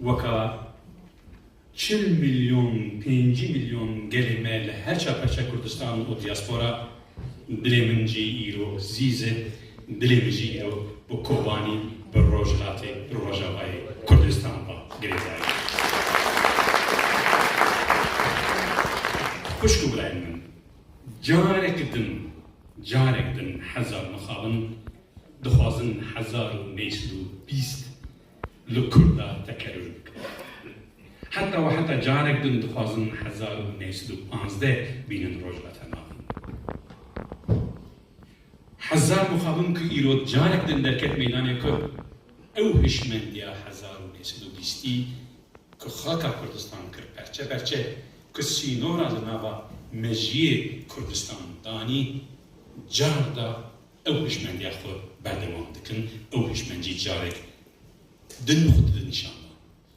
وەکە 40 میلیۆن 5 میلیۆن گەلێمە لە هەر چاپەچە کوردستان و دیاسپۆرا دلێ منجی ئیرۆ زیزە دلێ منجی ئیرۆ بۆ کۆبانی بە ڕۆژهاتێ ڕۆژاوای کوردستان بە گرێداری خوشک و برایان من جارێک دن حەزار مخابن دخوازن 1920 لە کووردا تەکەرر حتى وحتى جارك دن دخوازن 1915 بینن ڕۆژهاتە ناوین حەزار مخابن کە ئیرۆ جارێک دن دەرکەت مەیدانێکە ئەو هشمەندیە 1920 کە خاکە کوردستان کرد پەرچە کە سینۆرا لە ناوە مەژیە کوردستان دانی جاردا ئەو هشمەندیە خۆ بەردەوام دکن ئەو هشمەندی جارێک دن خود نشان